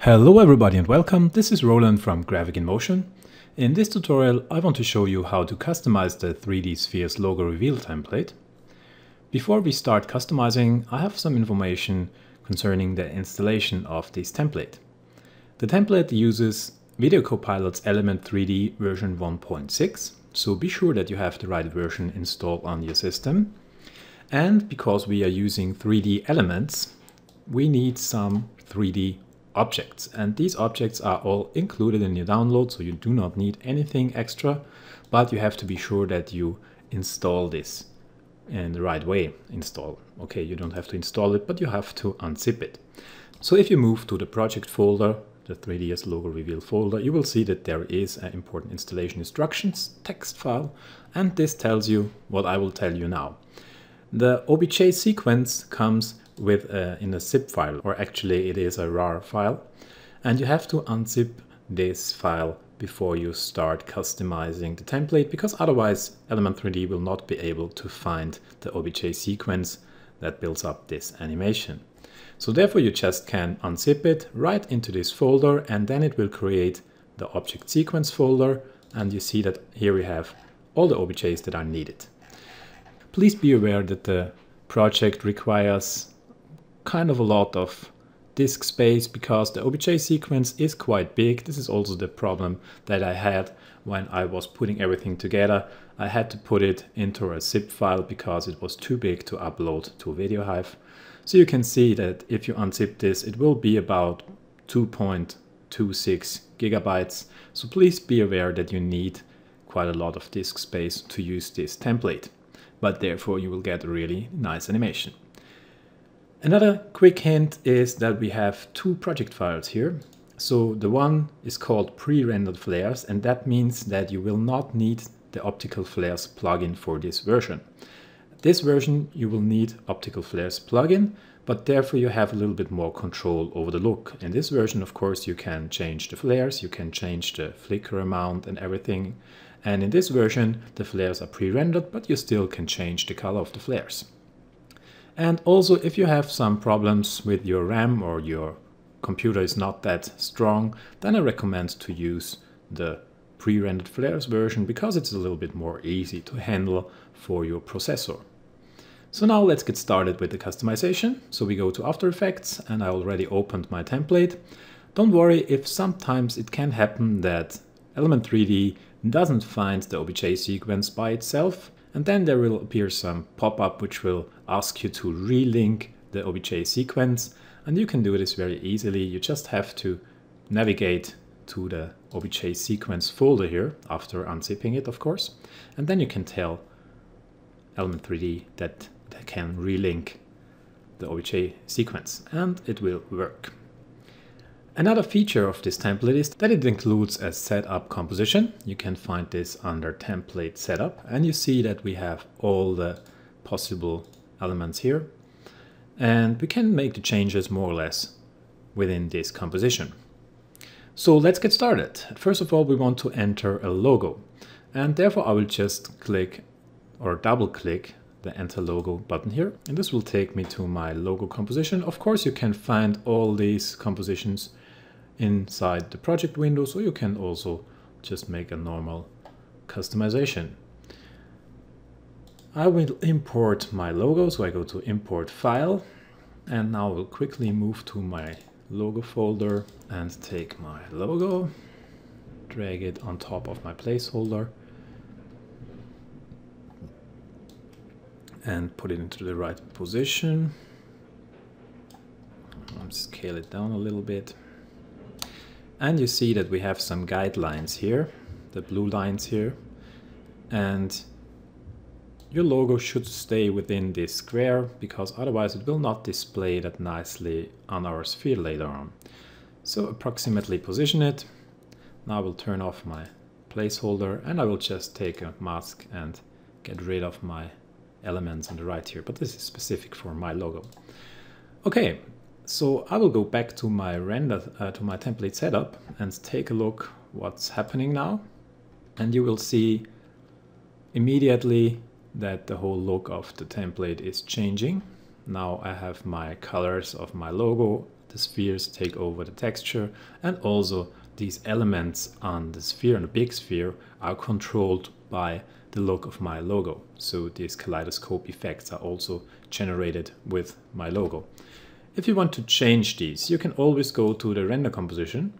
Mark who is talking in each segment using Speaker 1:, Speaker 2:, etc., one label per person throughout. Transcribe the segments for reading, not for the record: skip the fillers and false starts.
Speaker 1: Hello everybody and welcome. This is Roland from Graphic in Motion. In this tutorial I want to show you how to customize the 3D Spheres logo reveal template. Before we start customizing, I have some information concerning the installation of this template. The template uses Videocopilots Element 3D version 1.6, so be sure that you have the right version installed on your system. And because we are using 3D elements, we need some 3D objects, and these objects are all included in your download, so you do not need anything extra, but you have to be sure that you install this in the right way. Okay, you don't have to install it, but you have to unzip it. So if you move to the project folder, the 3ds logo reveal folder, you will see that there is an important installation instructions text file, and this tells you what I will tell you now. The OBJ sequence comes with in a zip file, or actually it is a RAR file, and you have to unzip this file before you start customizing the template, because otherwise Element 3D will not be able to find the OBJ sequence that builds up this animation. So therefore you just can unzip it right into this folder, and then it will create the object sequence folder, and you see that here we have all the OBJs that are needed. Please be aware that the project requires kind of a lot of disk space because the OBJ sequence is quite big. This is also the problem that I had when I was putting everything together. I had to put it into a zip file because it was too big to upload to VideoHive. So you can see that if you unzip this, it will be about 2.26 gigabytes. So please be aware that you need quite a lot of disk space to use this template, but therefore you will get a really nice animation. Another quick hint is that we have two project files here. So the one is called pre-rendered flares, and that means that you will not need the optical flares plugin for this version. This version you will need optical flares plugin, but therefore you have a little bit more control over the look. In this version, of course, you can change the flares, you can change the flicker amount and everything. And in this version, the flares are pre-rendered, but you still can change the color of the flares. And also, if you have some problems with your RAM or your computer is not that strong, then I recommend to use the pre-rendered flares version because it's a little bit more easy to handle for your processor. So now let's get started with the customization. So we go to After Effects, and I already opened my template. Don't worry if sometimes it can happen that Element 3D doesn't find the OBJ sequence by itself, and then there will appear some pop-up which will ask you to relink the OBJ sequence, and you can do this very easily. You just have to navigate to the OBJ sequence folder here, after unzipping it of course, and then you can tell Element 3D that they can relink the OBJ sequence, and it will work. Another feature of this template is that it includes a setup composition. You can find this under template setup, and you see that we have all the possible elements here, and we can make the changes more or less within this composition. So let's get started. First of all, we want to enter a logo, and therefore I will just click or double click the Enter Logo button here, and this will take me to my logo composition. Of course, you can find all these compositions inside the project window, so you can also just make a normal customization. I will import my logo, so I go to Import File, and now I will quickly move to my logo folder and take my logo, drag it on top of my placeholder, and put it into the right position. I'll scale it down a little bit. And you see that we have some guidelines here, the blue lines here, and your logo should stay within this square because otherwise it will not display that nicely on our sphere later on. So approximately position it. Now I will turn off my placeholder, and I will just take a mask and get rid of my elements on the right here, but this is specific for my logo. Okay. So I will go back to my to my template setup and take a look what's happening now. And you will see immediately that the whole look of the template is changing. Now I have my colors of my logo the spheres take over the texture, and also these elements on the sphere, on the big sphere, are controlled by the look of my logo. So these kaleidoscope effects are also generated with my logo. If you want to change these, you can always go to the render composition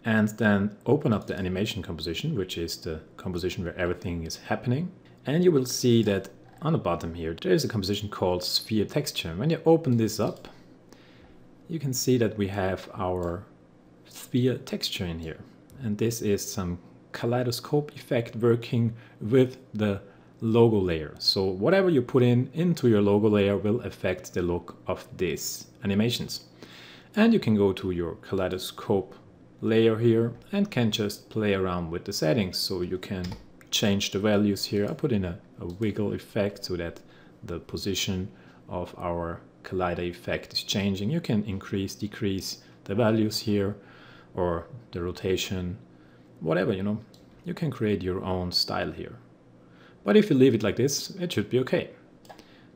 Speaker 1: and then open up the animation composition, which is the composition where everything is happening. And you will see that on the bottom here, there is a composition called sphere texture. When you open this up, you can see that we have our sphere texture in here. And this is some kaleidoscope effect working with the logo layer. So whatever you put into your logo layer will affect the look of these animations. And you can go to your kaleidoscope layer here and can just play around with the settings. So you can change the values here. I put in a wiggle effect so that the position of our collider effect is changing. You can increase, decrease the values here, or the rotation, whatever, you know. You can create your own style here. But if you leave it like this, it should be okay.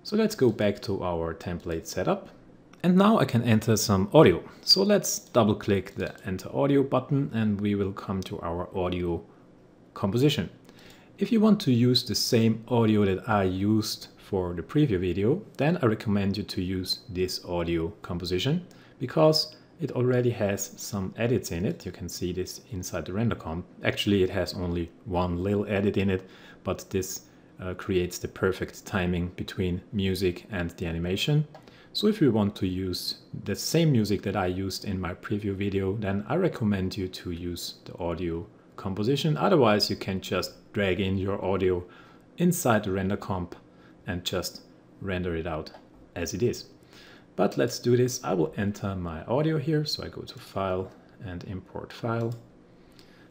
Speaker 1: So let's go back to our template setup. And now I can enter some audio. So let's double click the enter audio button and we will come to our audio composition. If you want to use the same audio that I used for the preview video, then I recommend you to use this audio composition because it already has some edits in it. You can see this inside the render comp. Actually, it has only one little edit in it, but this creates the perfect timing between music and the animation. So if you want to use the same music that I used in my preview video, then I recommend you to use the audio composition. Otherwise, you can just drag in your audio inside the render comp and just render it out as it is. But let's do this. I will enter my audio here. So I go to File and Import File.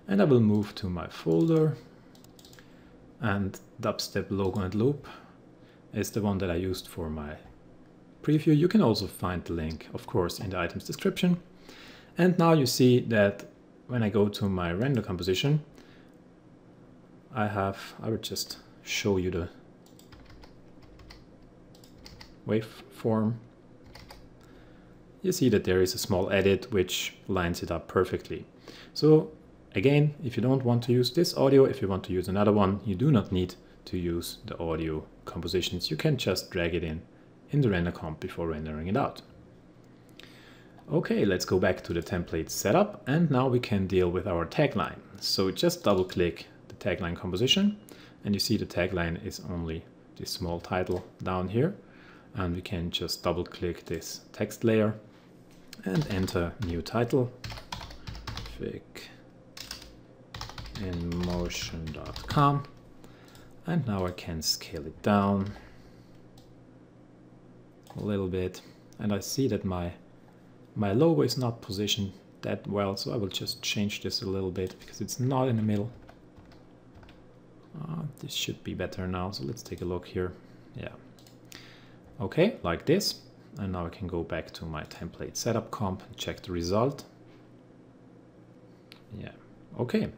Speaker 1: And I will move to my folder. And Dubstep Logo and Loop is the one that I used for my preview. You can also find the link, of course, in the item's description. And now you see that when I go to my render composition, I will just show you the waveform. You see that there is a small edit which lines it up perfectly. So again, if you don't want to use this audio, if you want to use another one, you do not need to use the audio compositions. You can just drag it in the render comp before rendering it out. Okay, let's go back to the template setup and now we can deal with our tagline. So just double click the tagline composition and you see the tagline is only this small title down here, and we can just double click this text layer and enter new title, ficinmotion.com, and now I can scale it down a little bit, and I see that my logo is not positioned that well, so I will just change this a little bit because it's not in the middle. This should be better now, so let's take a look here. Yeah, okay, like this. And now I can go back to my template setup comp and check the result. Yeah, okay.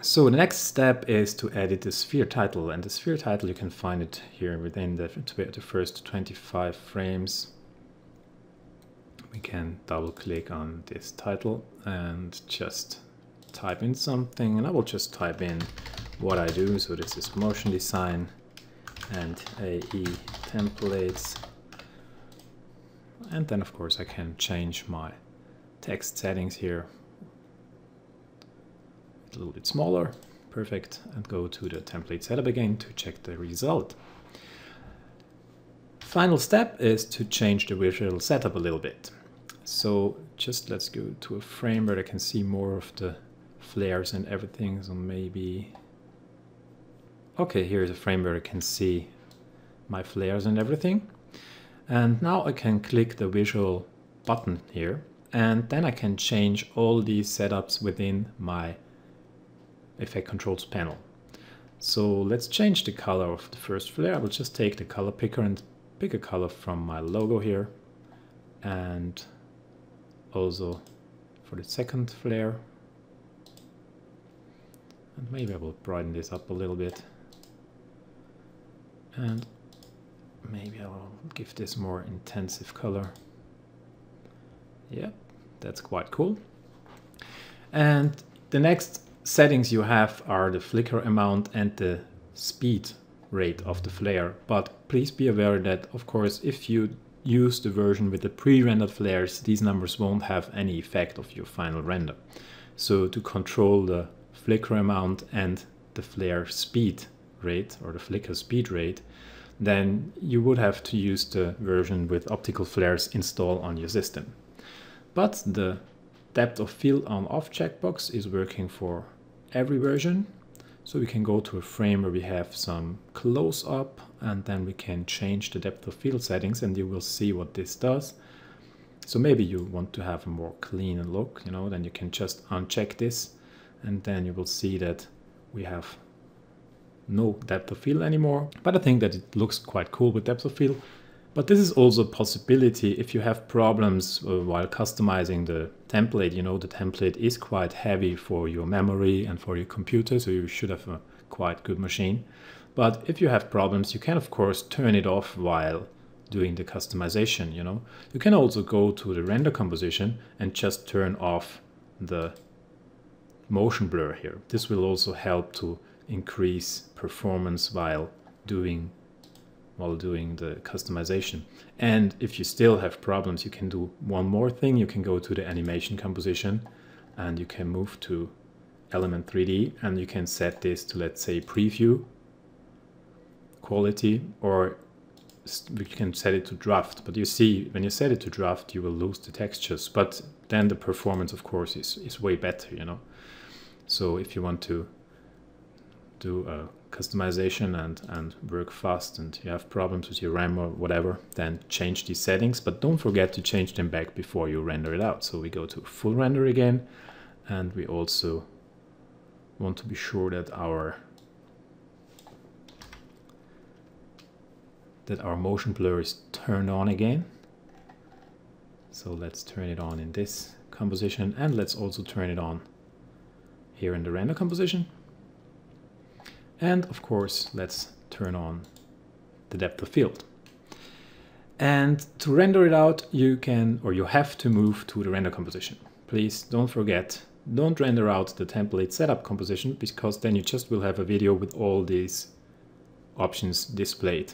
Speaker 1: So the next step is to edit the sphere title, and the sphere title you can find it here within the first 25 frames. We can double click on this title and just type in something, and I will just type in what I do. So this is motion design and AE templates, and then of course I can change my text settings here a little bit smaller. Perfect. And go to the template setup again to check the result. Final step is to change the visual setup a little bit. So just let's go to a frame where I can see more of the flares and everything. So maybe, okay, here's a frame where I can see my flares and everything. And now I can click the visual button here, and then I can change all these setups within my effect controls panel. So let's change the color of the first flare. I will just take the color picker and pick a color from my logo here, and also for the second flare. And maybe I will brighten this up a little bit, and maybe I will give this more intensive color. Yeah, that's quite cool. And the next settings you have are the flicker amount and the speed rate of the flare. But please be aware that, of course, if you use the version with the pre-rendered flares, these numbers won't have any effect of your final render. So to control the flicker amount and the flare speed rate, or the flicker speed rate, then you would have to use the version with optical flares installed on your system. But the depth of field on off checkbox is working for every version. So we can go to a frame where we have some close up, and then we can change the depth of field settings, and you will see what this does. So maybe you want to have a more clean look, you know, then you can just uncheck this, and then you will see that we have no depth of field anymore. But I think that it looks quite cool with depth of field. But this is also a possibility if you have problems while customizing the template. You know, the template is quite heavy for your memory and for your computer, so you should have a quite good machine. But if you have problems, you can of course turn it off while doing the customization, you know. You can also go to the render composition and just turn off the motion blur here. This will also help to increase performance while doing the customization. And if you still have problems, you can do one more thing. You can go to the animation composition and you can move to Element 3D, and you can set this to, let's say, preview quality, or we can set it to draft. But you see, when you set it to draft, you will lose the textures, but then the performance, of course, is way better, you know. So if you want to do a customization and work fast, and you have problems with your RAM or whatever, then change these settings, but don't forget to change them back before you render it out. So we go to full render again, and we also want to be sure that our motion blur is turned on again. So let's turn it on in this composition, and let's also turn it on here in the render composition. And of course, let's turn on the depth of field. And to render it out, you can, or you have to move to the render composition. Please don't forget, don't render out the template setup composition, because then you just will have a video with all these options displayed.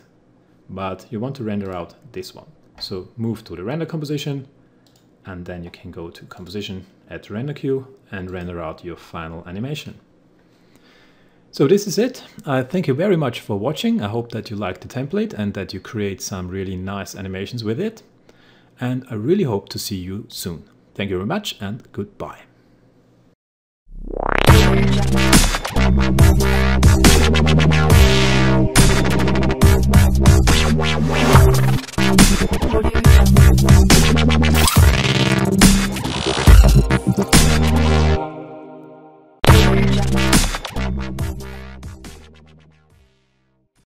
Speaker 1: But you want to render out this one. So move to the render composition, and then you can go to composition, add render queue, and render out your final animation. So this is it. Thank you very much for watching. I hope that you liked the template and that you create some really nice animations with it. And I really hope to see you soon. Thank you very much, and goodbye.
Speaker 2: Audio